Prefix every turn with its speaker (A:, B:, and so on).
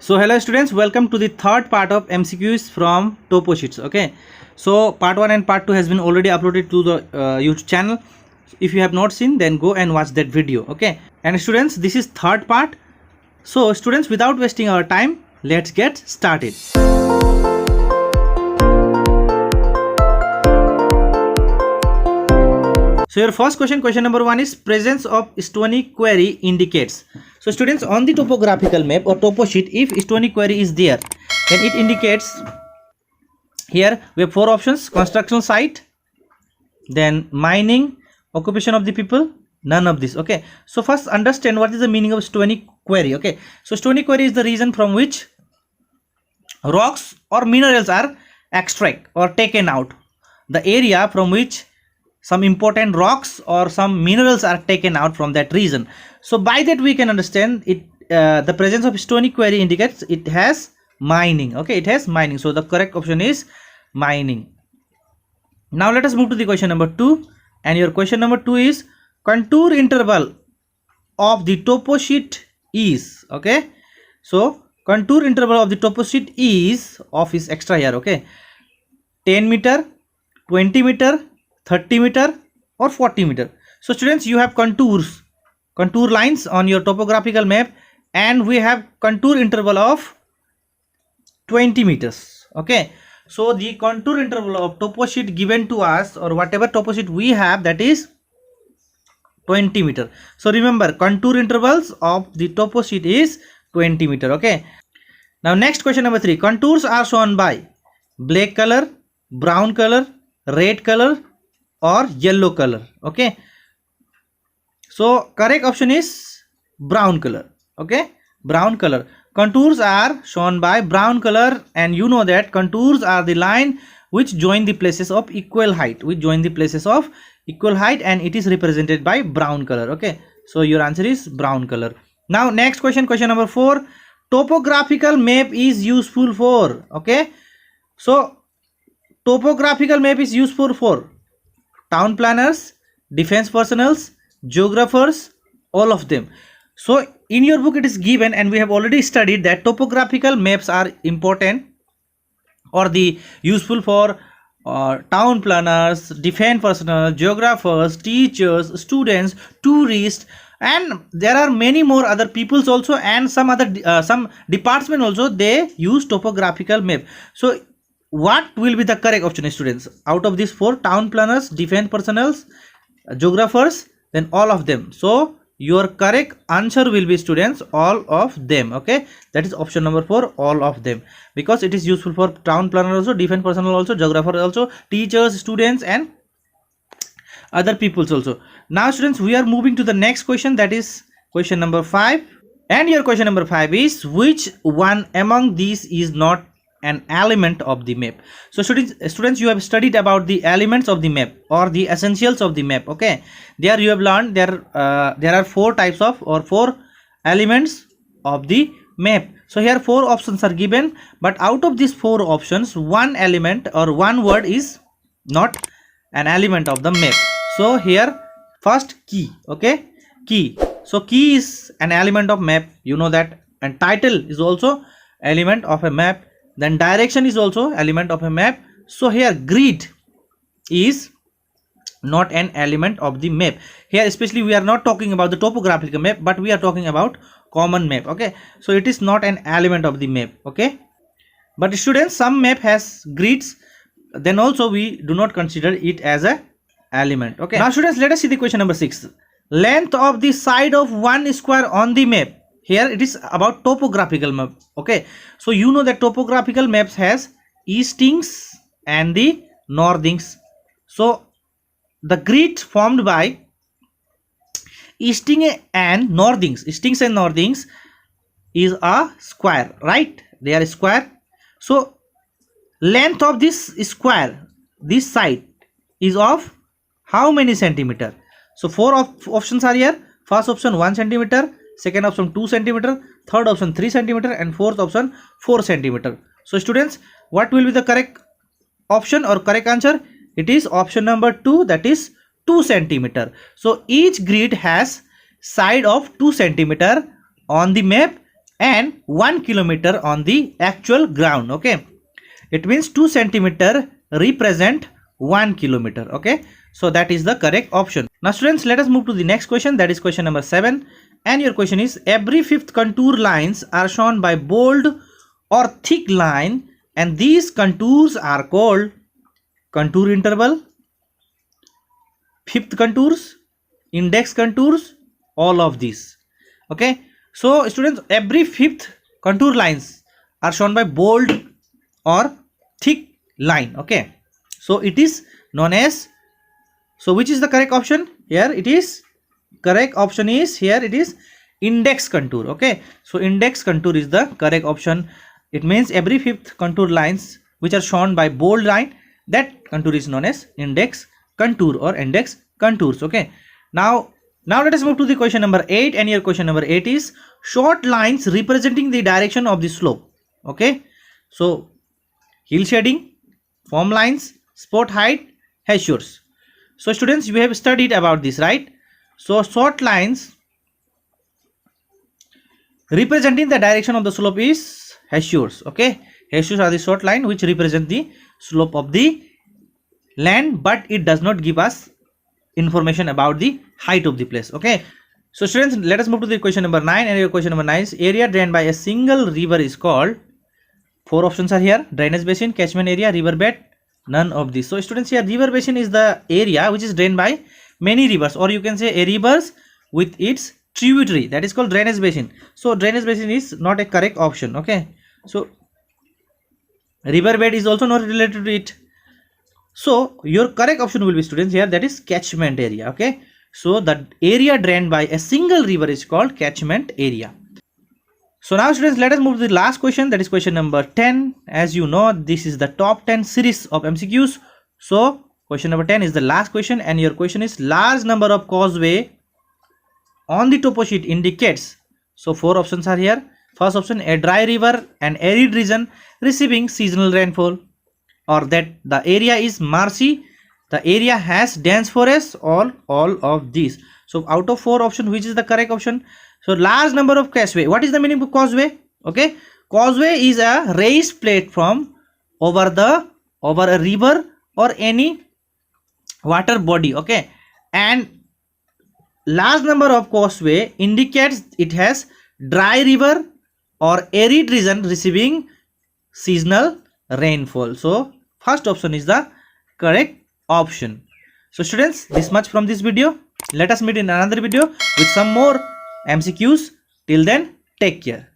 A: So hello students, welcome to the third part of MCQs from Topo Sheets. Okay, so part 1 and part 2 has been already uploaded to the YouTube channel. If you have not seen, then go and watch that video. Okay, and students, this is third part. So students, without wasting our time, let's get started. So your first question number 1 is presence of stony quarry indicates. So students, on the topographical map or topo sheet, if stony quarry is there, then it indicates, here we have 4 options: construction site, then mining, occupation of the people, none of this. Okay, so first understand what is the meaning of stony quarry. Okay, so stony quarry is the region from which rocks or minerals are extracted or taken out, the area from which some important rocks or some minerals are taken out from that region. So by that we can understand it, the presence of stony quarry indicates it has mining. Okay, it has mining, so the correct option is mining. Now let us move to the question number 2, and your question number 2 is contour interval of the topo sheet is. Okay, so contour interval of the topo sheet is extra here. Okay, 10 meter, 20 meter, 30 meter or 40 meter. So students, you have contour lines on your topographical map, and we have contour interval of 20 meters. Okay, so the contour interval of topo sheet given to us, or whatever topo sheet we have, that is 20 meter. So remember, contour intervals of the topo sheet is 20 meter. Okay, now next question number 3, contours are shown by black color, brown color, red color or yellow color. Okay, so correct option is brown color. Okay, brown color. Contours are shown by brown color, and you know that contours are the line which join the places of equal height, and it is represented by brown color. Okay, so your answer is brown color. Now next question number 4, topographical map is useful for. Okay, so topographical map is useful for town planners, defense personnel, geographers, all of them. So in your book it is given, and we have already studied that topographical maps are important or the useful for town planners, defense personnel, geographers, teachers, students, tourists, and there are many more other peoples also, and some other some department also, they use topographical map. So what will be the correct option, students, out of these 4? Town planners, defense personnel, geographers, then all of them. So your correct answer will be, students, all of them. Okay, that is option number 4, all of them, because it is useful for town planner also, defense personnel also, geographer also, teachers, students and other peoples also. Now students, we are moving to the next question, that is question number 5, and your question number 5 is which one among these is not an element of the map? So students, you have studied about the elements of the map or the essentials of the map. Okay, there you have learned there are 4 types of, or 4 elements of the map. So here 4 options are given, but out of these 4 options, one element or one word is not an element of the map. So here first, key. Okay, key. So key is an element of map, you know that, and title is also element of a map, then direction is also element of a map. So here grid is not an element of the map. Here especially we are not talking about the topographical map, but we are talking about common map. Okay, so it is not an element of the map. Okay, but students, some map has grids, then also we do not consider it as a element. Okay, now students, let us see the question number 6, length of the side of one square on the map. Here it is about topographical map. Okay, so you know that topographical maps has eastings and the northings. So the grid formed by easting and northings, is a square, right? They are a square. So length of this square, this side, is of how many centimeter? So 4 options are here. First option 1 centimeter, second option 2 centimeter, third option 3 centimeter, and fourth option 4 centimeter. So students, what will be the correct option or correct answer? It is option number 2, that is 2 centimeter. So each grid has side of 2 centimeter on the map, and 1 kilometer on the actual ground. Okay, it means 2 centimeter represent 1 kilometer. Okay, so that is the correct option. Now students, let us move to the next question, that is question number 7, and your question is, every fifth contour lines are shown by bold or thick line, and these contours are called contour interval, fifth contours, index contours, all of these. Okay, so students, every fifth contour lines are shown by bold or thick line. Okay, so it is known as, so which is the correct option here? It is correct option is here, it is index contour. Okay, so index contour is the correct option. It means every fifth contour lines which are shown by bold line, that contour is known as index contour or index contours. Okay, now let us move to the question number 8, and your question number 8 is, short lines representing the direction of the slope. Okay, so hill shading, form lines, spot height, hachures. So students, you have studied about this, right? So short lines representing the direction of the slope is hachures. Okay, hachures are the short line which represent the slope of the land, but it does not give us information about the height of the place. Okay, so students, let us move to the question number 9, and your question number 9 is, area drained by a single river is called, 4 options are here: drainage basin, catchment area, river bed, none of these. So students, here river basin is the area which is drained by many rivers, or you can say a rivers with its tributary, that is called drainage basin. So drainage basin is not a correct option. Okay, so river bed is also not related to it. So your correct option will be, students, here, that is catchment area. Okay, so the area drained by a single river is called catchment area. So now students, let us move to the last question, that is question number 10. As you know, this is the top 10 series of MCQs. So question number 10 is the last question, and your question is, large number of causeway on the topo sheet indicates. So 4 options are here. First option, a dry river and arid region receiving seasonal rainfall, or that the area is marshy, the area has dense forest, all of these. So out of 4 options, which is the correct option? So large number of causeway. What is the meaning of causeway? Okay, causeway is a raised platform over a river or any water body. Okay, and large number of causeway indicates it has dry river or arid region receiving seasonal rainfall. So first option is the correct option. So students, this much from this video. Let us meet in another video with some more MCQs. Till then, take care.